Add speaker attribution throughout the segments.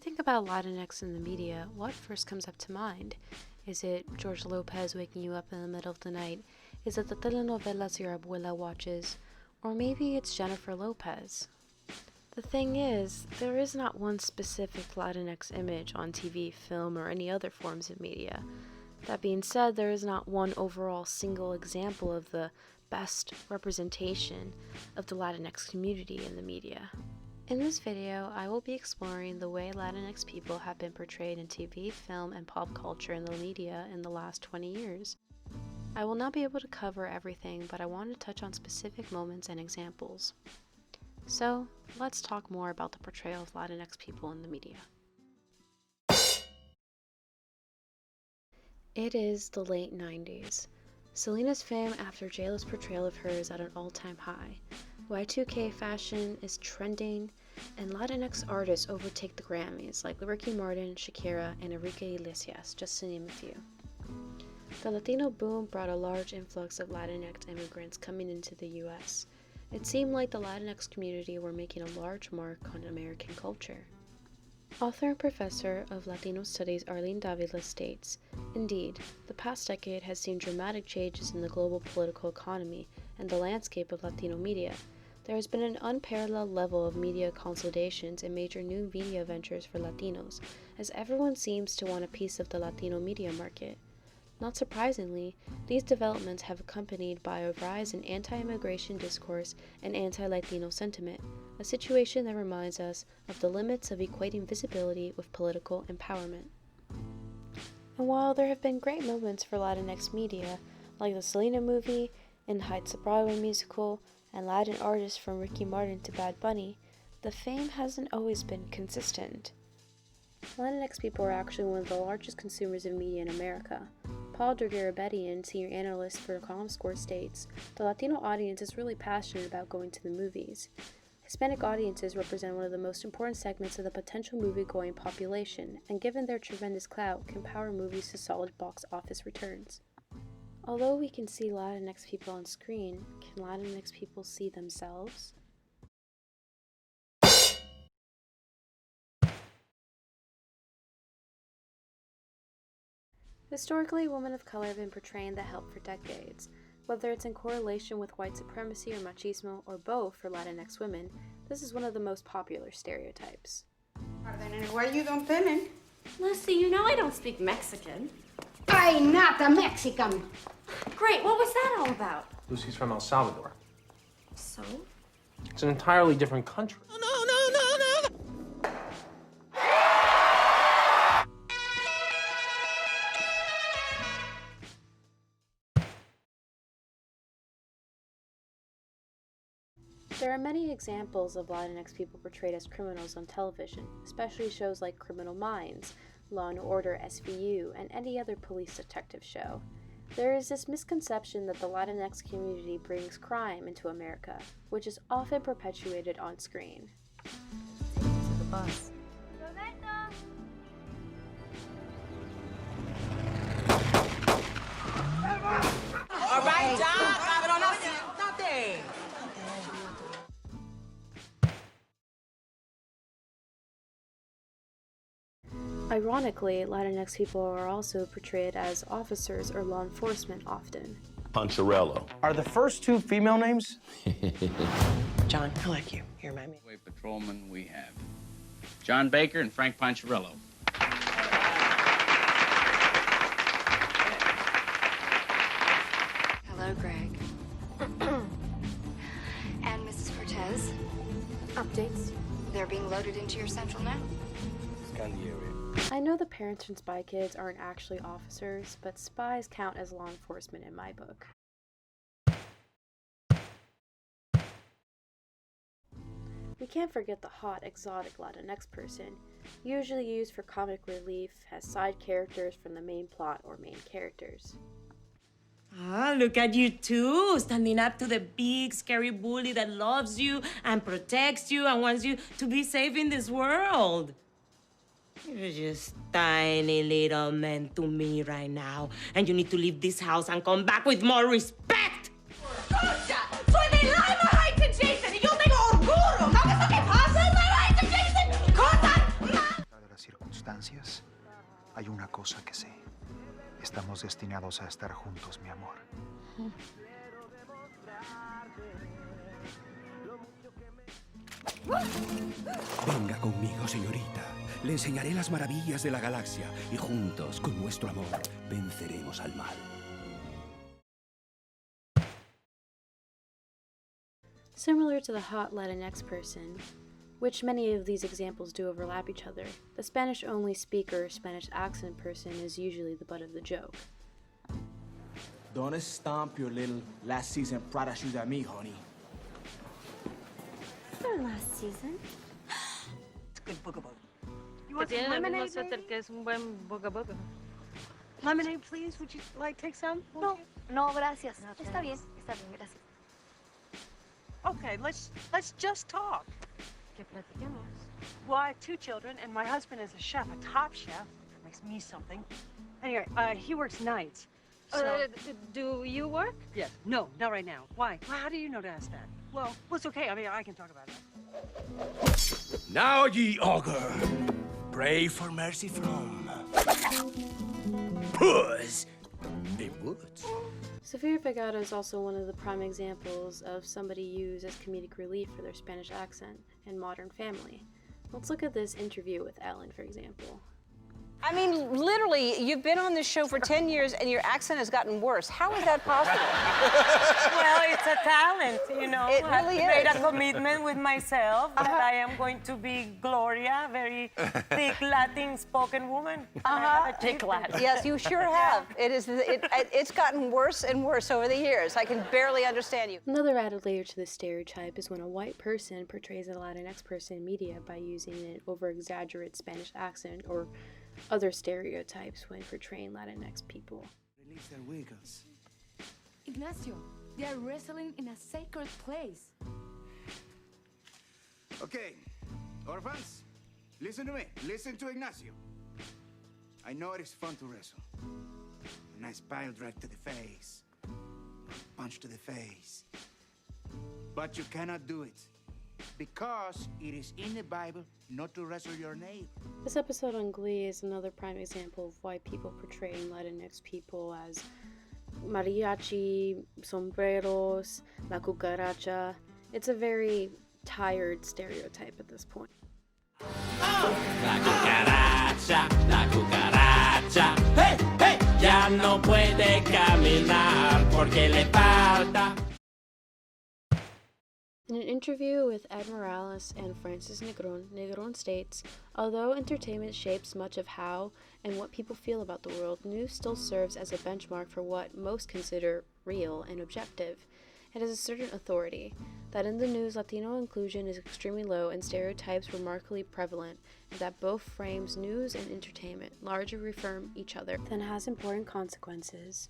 Speaker 1: think about Latinx in the media, what first comes up to mind? Is it George Lopez waking you up in the middle of the night? Is it the telenovelas your abuela watches? Or maybe it's Jennifer Lopez. The thing is, there is not one specific Latinx image on TV, film, or any other forms of media. That being said, there is not one overall single example of the best representation of the Latinx community in the media. In this video, I will be exploring the way Latinx people have been portrayed in TV, film, and pop culture in the media in the last 20 years. I will not be able to cover everything, but I want to touch on specific moments and examples. So, let's talk more about the portrayal of Latinx people in the media. It is the late 90s. Selena's fame after J-Lo's portrayal of her is at an all-time high. Y2K fashion is trending, and Latinx artists overtake the Grammys like Ricky Martin, Shakira, and Enrique Iglesias, just to name a few. The Latino boom brought a large influx of Latinx immigrants coming into the US. It seemed like the Latinx community were making a large mark on American culture. Author and professor of Latino studies Arlene Davila states, "Indeed, the past decade has seen dramatic changes in the global political economy and the landscape of Latino media. There has been an unparalleled level of media consolidations and major new media ventures for Latinos, as everyone seems to want a piece of the Latino media market. Not surprisingly, these developments have accompanied by a rise in anti-immigration discourse and anti-Latino sentiment, a situation that reminds us of the limits of equating visibility with political empowerment." And while there have been great moments for Latinx media, like the Selena movie, In the Heights of Broadway musical, and Latin artists from Ricky Martin to Bad Bunny, the fame hasn't always been consistent. Latinx people are actually one of the largest consumers of media in America. Paul Dergarabedian, senior analyst for Comscore, states, "The Latino audience is really passionate about going to the movies. Hispanic audiences represent one of the most important segments of the potential movie-going population, and given their tremendous clout, can power movies to solid box office returns." Although we can see Latinx people on screen, can Latinx people see themselves? Historically, women of color have been portraying the help for decades. Whether it's in correlation with white supremacy or machismo, or both for Latinx women, this is one of the most popular stereotypes.
Speaker 2: Where you don't tell
Speaker 3: Leslie, you know I don't speak Mexican.
Speaker 2: I'm not a Mexican.
Speaker 3: Great, what was that all about?
Speaker 4: Lucy's from El Salvador.
Speaker 3: So?
Speaker 4: It's an entirely different country.
Speaker 5: No.
Speaker 1: There are many examples of Latinx people portrayed as criminals on television, especially shows like Criminal Minds, Law & Order SVU, and any other police detective show. There is this misconception that the Latinx community brings crime into America, which is often perpetuated on screen.
Speaker 3: Take me to the bus.
Speaker 5: All right, John, cabrón, nothing.
Speaker 1: Ironically, Latinx people are also portrayed as officers or law enforcement often.
Speaker 6: Poncherello.
Speaker 4: Are the first two female names?
Speaker 7: John, I like you. You remind me.
Speaker 8: Patrolman we have John Baker and Frank Poncherello.
Speaker 9: Hello, Greg. And Mrs. Cortez.
Speaker 1: Updates?
Speaker 9: They're being loaded into your central now.
Speaker 1: I know the parents from Spy Kids aren't actually officers, but spies count as law enforcement in my book. We can't forget the hot, exotic Latinx person, usually used for comic relief as side characters from the main plot or main characters.
Speaker 7: Ah, look at you two, standing up to the big, scary bully that loves you and protects you and wants you to be safe in this world. You're just tiny little men to me right now, and you need to leave this house and come back with more respect!
Speaker 5: Escucha, soy de Lima Heights, Jason, y yo tengo orgullo. ¿Sabes lo que pasa en Lima Heights, Jason? Cosas
Speaker 6: destinados a estar juntos, mi amor.
Speaker 10: Venga conmigo, señorita. Le enseñaré las maravillas de la galaxia y juntos, con nuestro amor, venceremos al mal.
Speaker 1: Similar to the hot Latinx person, which many of these examples do overlap each other, the Spanish-only speaker, Spanish accent person is usually the butt of the joke.
Speaker 11: Don't stomp your little last season Prada shoes at me, honey.
Speaker 3: From last season.
Speaker 11: It's a good boogaboo.
Speaker 12: You want some lemonade, que es un buen boga boga. Lemonade, please. Would you like take some?
Speaker 3: No, no, gracias. Está bien, gracias.
Speaker 12: Okay, let's just talk.
Speaker 3: ¿Qué platicamos?
Speaker 12: Well, I have 2 children, and my husband is a chef, a top chef. Makes me something. Anyway, he works nights. So...
Speaker 5: Do you work?
Speaker 12: Yes. No, not right now. Why? Well, how do you know to ask that? Well, it's okay. I mean, I can talk about it.
Speaker 10: Now, ye augur, pray for mercy from Puss in Woods.
Speaker 1: Sofia Vergara is also one of the prime examples of somebody used as comedic relief for their Spanish accent in Modern Family. Let's look at this interview with Ellen, for example.
Speaker 5: I mean, literally, you've been on this show for 10 years and your accent has gotten worse. How is that possible?
Speaker 7: Well, it's a talent, you know.
Speaker 5: It really
Speaker 7: I've made
Speaker 5: is.
Speaker 7: a commitment with myself that I am going to be Gloria, very thick Latin spoken woman.
Speaker 5: Thick Latin. Yes, you sure have. It's gotten worse and worse over the years. I can barely understand you.
Speaker 1: Another added layer to this stereotype is when a white person portrays a Latinx person in media by using an over-exaggerated Spanish accent or other stereotypes when portraying Latinx people.
Speaker 11: Release their wiggles.
Speaker 13: Ignacio, they are wrestling in a sacred place.
Speaker 14: Okay, orphans, listen to me. Listen to Ignacio. I know it is fun to wrestle. A nice pile drive to the face. Punch to the face. But you cannot do it. Because it is in the Bible not to wrestle your neighbor.
Speaker 1: This episode on Glee is another prime example of white people portraying Latinx people as mariachi, sombreros, la cucaracha. It's a very tired stereotype at this point.
Speaker 15: La cucaracha, hey, hey, ya no puede caminar porque le falta.
Speaker 1: In an interview with Ed Morales and Francis Negron, Negron states, although entertainment shapes much of how and what people feel about the world, news still serves as a benchmark for what most consider real and objective. It has a certain authority that in the news Latino inclusion is extremely low and stereotypes remarkably prevalent, and that both frames news and entertainment largely reaffirm each other, then has important consequences.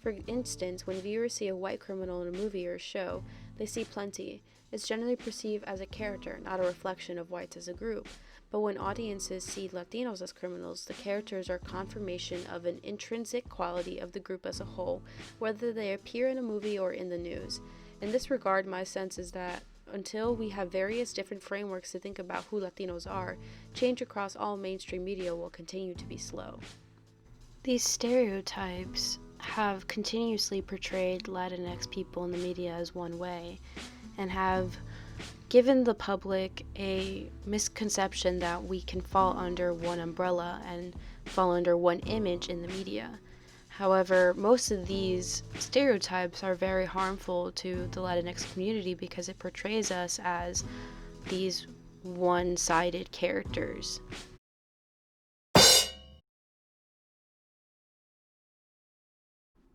Speaker 1: For instance, when viewers see a white criminal in a movie or a show, they see plenty. It's generally perceived as a character, not a reflection of whites as a group. But when audiences see Latinos as criminals, the characters are confirmation of an intrinsic quality of the group as a whole, whether they appear in a movie or in the news. In this regard, my sense is that until we have various different frameworks to think about who Latinos are, change across all mainstream media will continue to be slow. These stereotypes have continuously portrayed Latinx people in the media as one way, and have given the public a misconception that we can fall under one umbrella and fall under one image in the media. However, most of these stereotypes are very harmful to the Latinx community because it portrays us as these one-sided characters.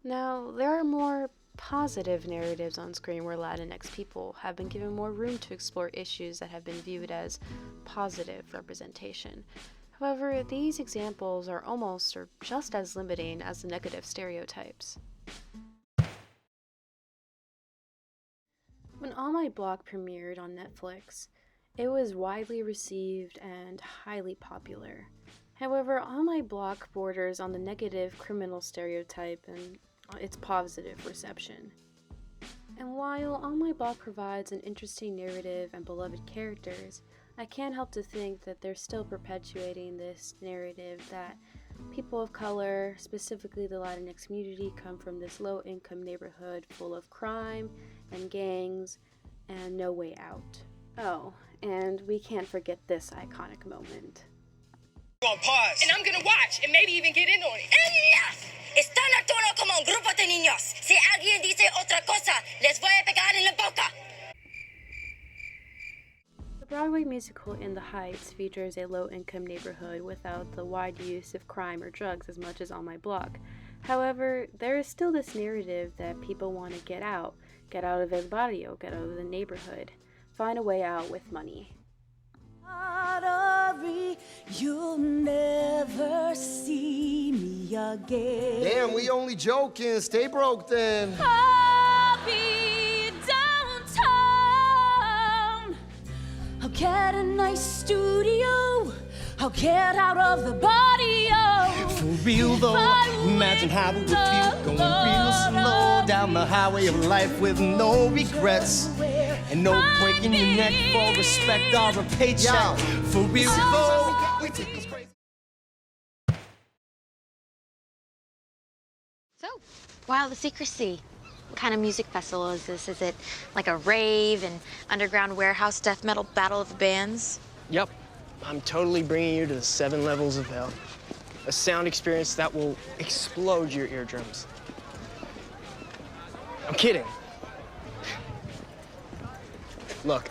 Speaker 1: Now, there are more positive narratives on screen where Latinx people have been given more room to explore issues that have been viewed as positive representation. However, these examples are almost or just as limiting as the negative stereotypes. When All My Block premiered on Netflix, it was widely received and highly popular. However, All My Block borders on the negative criminal stereotype and its positive reception. And while All My Block provides an interesting narrative and beloved characters, I can't help to think that they're still perpetuating this narrative that People of color, specifically the Latinx community, come from this low-income neighborhood full of crime and gangs and no way out. Oh, and we can't forget this iconic moment.
Speaker 6: On pause. And I'm gonna watch and maybe even get in on it.
Speaker 16: ¡Enough! Están actuando como un grupo de niños. Si alguien dice otra cosa, les voy a pegar en la boca.
Speaker 1: The Broadway musical In the Heights features a low-income neighborhood without the wide use of crime or drugs as much as On My Block. However, there is still this narrative that people want to get out of el barrio, get out of the neighborhood, find a way out with money.
Speaker 17: You'll never see me again.
Speaker 18: Damn, we only joking. Stay broke then.
Speaker 17: I'll be downtown. I'll get a nice studio. I'll get out of the barrio.
Speaker 18: For real though, imagine how it would feel going real slow down the highway of life with no regrets. And no breaking your neck for respect or a paycheck. For real though, we take this crazy.
Speaker 3: So, why all the secrecy? What kind of music festival is this? Is it like a rave and underground warehouse death metal battle of the bands?
Speaker 19: Yep. I'm totally bringing you to the 7 levels of hell. A sound experience that will explode your eardrums. I'm kidding. Look.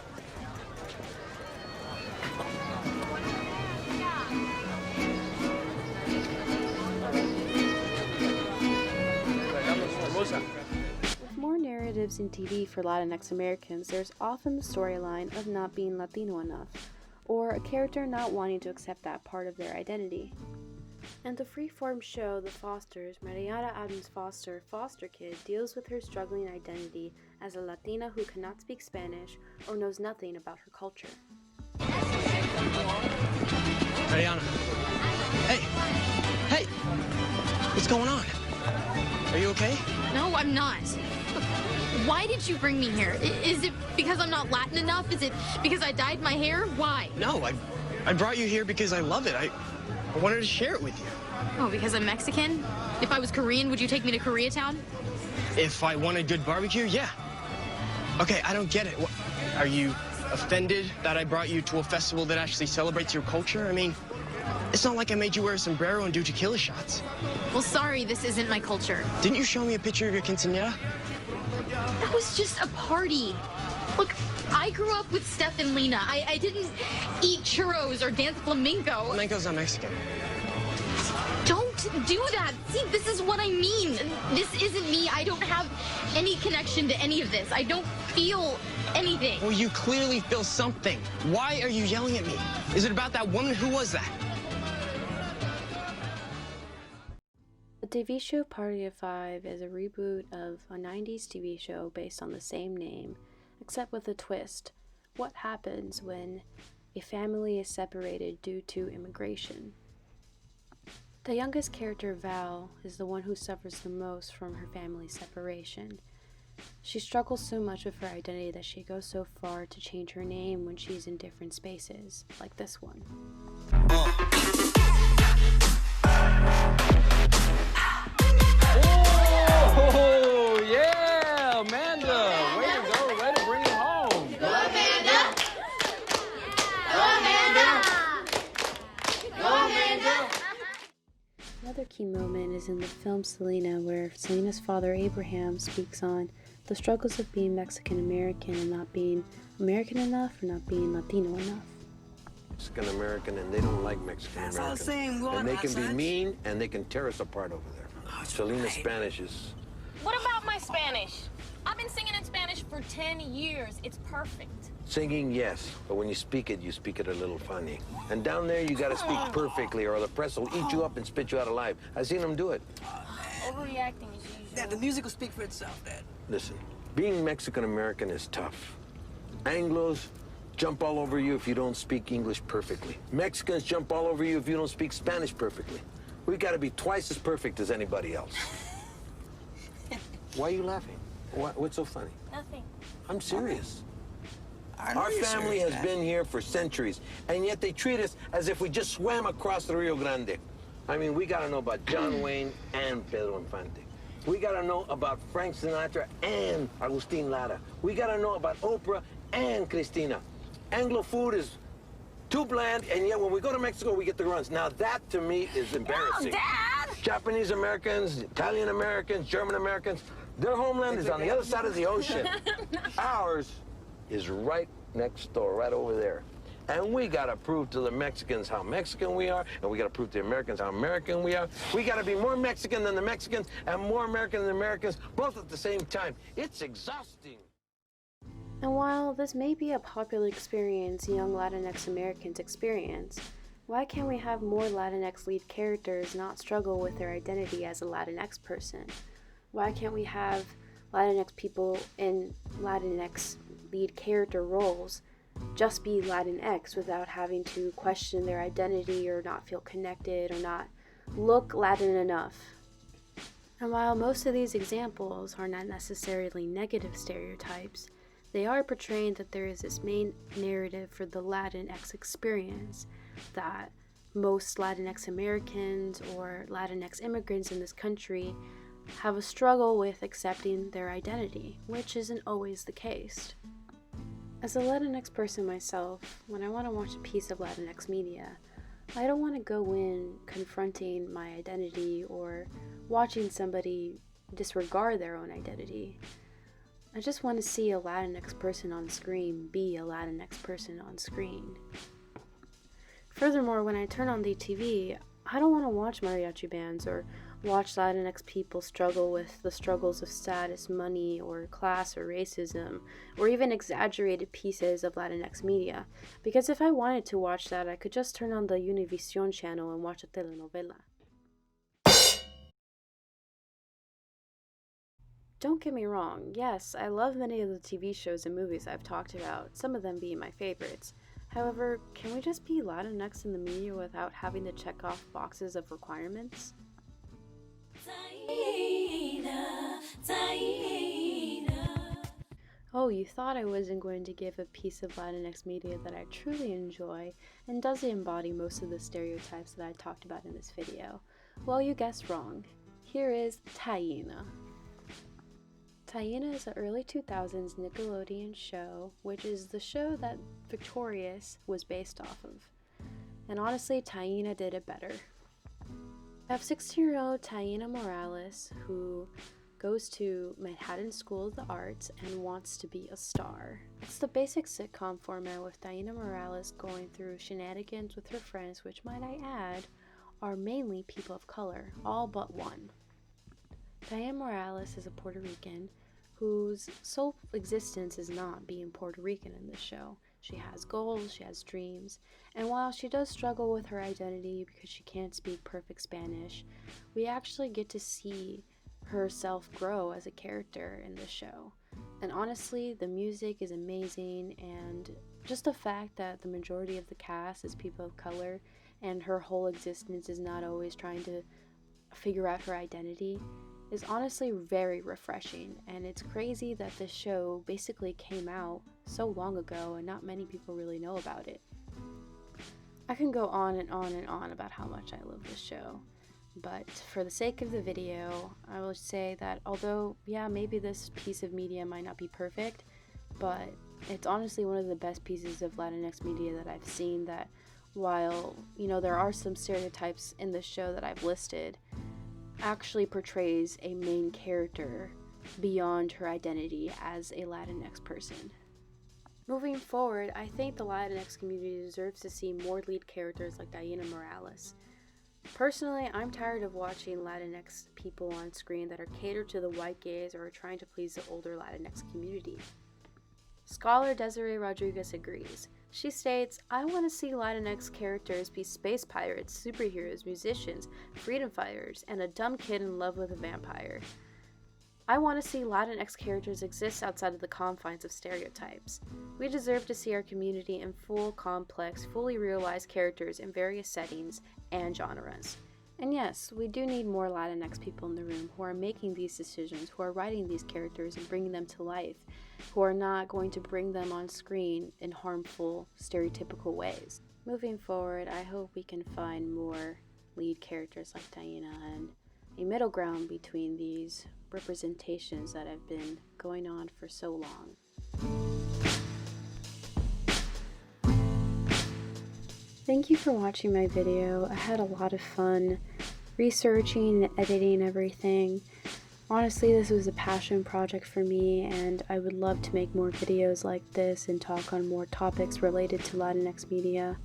Speaker 1: With more narratives in TV for Latinx Americans, there's often the storyline of not being Latino enough, or a character not wanting to accept that part of their identity. In the freeform show The Fosters, Mariana Adams Foster, foster kid, deals with her struggling identity as a Latina who cannot speak Spanish or knows nothing about her culture.
Speaker 19: Mariana. Hey. Hey. What's going on? Are you okay?
Speaker 20: No, I'm not. Why did you bring me here? Is it because I'm not Latin enough? Is it because I dyed my hair? Why?
Speaker 19: No, I brought you here because I love it. I wanted to share it with you.
Speaker 20: Oh, because I'm Mexican? If I was Korean, would you take me to Koreatown?
Speaker 19: If I wanted good barbecue, yeah. Okay, I don't get it. Are you offended that I brought you to a festival that actually celebrates your culture? I mean, it's not like I made you wear a sombrero and do tequila shots.
Speaker 20: Well, sorry, this isn't my culture.
Speaker 19: Didn't you show me a picture of your quinceañera?
Speaker 20: That was just a party. Look, I grew up with Steph and Lena. I didn't eat churros or dance flamenco.
Speaker 19: Flamenco's not Mexican.
Speaker 20: Don't do that. See, this is what I mean. This isn't me. I don't have any connection to any of this. I don't feel anything.
Speaker 19: Well, you clearly feel something. Why are you yelling at me? Is it about that woman? Who was that?
Speaker 1: The TV show Party of Five is a reboot of a 90s TV show based on the same name, except with a twist. What happens when a family is separated due to immigration? The youngest character, Val, is the one who suffers the most from her family's separation. She struggles so much with her identity that she goes so far to change her name when she's in different spaces, like this one.
Speaker 4: Oh, yeah, Amanda. Way to go. Way to bring it home.
Speaker 16: Go, Amanda. Go, Amanda. Go, Amanda.
Speaker 1: Another key moment is in the film Selena, where Selena's father, Abraham, speaks on the struggles of being Mexican-American and not being American enough or not being Latino enough.
Speaker 21: Mexican-American, and they don't like Mexican-American. And they can be mean, and they can tear us apart over there. Selena's Spanish is...
Speaker 22: What about my Spanish? I've been singing in Spanish for 10 years. It's perfect.
Speaker 21: Singing, yes, but when you speak it a little funny. And down there, you gotta speak perfectly, or the press will eat you up and spit you out alive. I've seen them do it.
Speaker 22: Overreacting as usual.
Speaker 23: Dad, the music will speak for itself, Dad.
Speaker 21: Listen, being Mexican-American is tough. Anglos jump all over you if you don't speak English perfectly. Mexicans jump all over you if you don't speak Spanish perfectly. We gotta be twice as perfect as anybody else. Why are you laughing? What's so funny?
Speaker 22: Nothing.
Speaker 21: I'm serious.
Speaker 23: Our
Speaker 21: family has been here for centuries, and yet they treat us as if we just swam across the Rio Grande. I mean, we gotta know about John Wayne and Pedro Infante. We gotta know about Frank Sinatra and Agustin Lara. We gotta know about Oprah and Christina. Anglo food is too bland, and yet when we go to Mexico, we get the runs. Now that, to me, is embarrassing.
Speaker 16: No, Dad!
Speaker 21: Japanese Americans, Italian Americans, German Americans, their homeland is on the other side of the ocean. Ours is right next door, right over there. And we gotta prove to the Mexicans how Mexican we are, and we gotta prove to the Americans how American we are. We gotta be more Mexican than the Mexicans and more American than the Americans, both at the same time. It's exhausting.
Speaker 1: And while this may be a popular experience young Latinx Americans experience, why can't we have more Latinx lead characters not struggle with their identity as a Latinx person? Why can't we have Latinx people in Latinx lead character roles just be Latinx without having to question their identity or not feel connected or not look Latin enough? And while most of these examples are not necessarily negative stereotypes, they are portraying that there is this main narrative for the Latinx experience, that most Latinx Americans or Latinx immigrants in this country have a struggle with accepting their identity, which isn't always the case. As a Latinx person myself, when I want to watch a piece of Latinx media, I don't want to go in confronting my identity or watching somebody disregard their own identity. I just want to see a Latinx person on screen be a Latinx person on screen. Furthermore, when I turn on the TV, I don't want to watch mariachi bands or watch Latinx people struggle with the struggles of status, money, or class, or racism, or even exaggerated pieces of Latinx media. Because if I wanted to watch that, I could just turn on the Univision channel and watch a telenovela. Don't get me wrong, yes, I love many of the TV shows and movies I've talked about, some of them being my favorites. However, can we just be Latinx in the media without having to check off boxes of requirements? Oh, you thought I wasn't going to give a piece of Latinx media that I truly enjoy and does embody most of the stereotypes that I talked about in this video. Well, you guessed wrong. Here is Taina. Taina is an early 2000s Nickelodeon show, which is the show that Victorious was based off of. And honestly, Taina did it better. I have 16-year-old Taina Morales, who goes to Manhattan School of the Arts and wants to be a star. It's the basic sitcom format with Taina Morales going through shenanigans with her friends, which, might I add, are mainly people of color, all but one. Taina Morales is a Puerto Rican whose sole existence is not being Puerto Rican in this show. She has goals, she has dreams, and while she does struggle with her identity because she can't speak perfect Spanish, we actually get to see herself grow as a character in this show. And honestly, the music is amazing, and just the fact that the majority of the cast is people of color and her whole existence is not always trying to figure out her identity is honestly very refreshing. And it's crazy that this show basically came out so long ago and not many people really know about it. I can go on and on and on about how much I love this show, but for the sake of the video, I will say that although, yeah, maybe this piece of media might not be perfect, but it's honestly one of the best pieces of Latinx media that I've seen, that while, you know, there are some stereotypes in this show that I've listed, actually portrays a main character beyond her identity as a Latinx person. Moving forward, I think the Latinx community deserves to see more lead characters like Taina Morales. Personally, I'm tired of watching Latinx people on screen that are catered to the white gaze or are trying to please the older Latinx community. Scholar Desiree Rodriguez agrees. She states, I want to see Latinx characters be space pirates, superheroes, musicians, freedom fighters, and a dumb kid in love with a vampire. I want to see Latinx characters exist outside of the confines of stereotypes. We deserve to see our community in full, complex, fully realized characters in various settings and genres. And yes, we do need more Latinx people in the room who are making these decisions, who are writing these characters and bringing them to life, who are not going to bring them on screen in harmful, stereotypical ways. Moving forward, I hope we can find more lead characters like Diana, and a middle ground between these representations that have been going on for so long. Thank you for watching my video. I had a lot of fun researching and editing everything. Honestly, this was a passion project for me, and I would love to make more videos like this and talk on more topics related to Latinx media.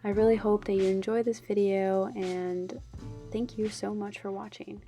Speaker 1: I really hope that you enjoy this video, and thank you so much for watching.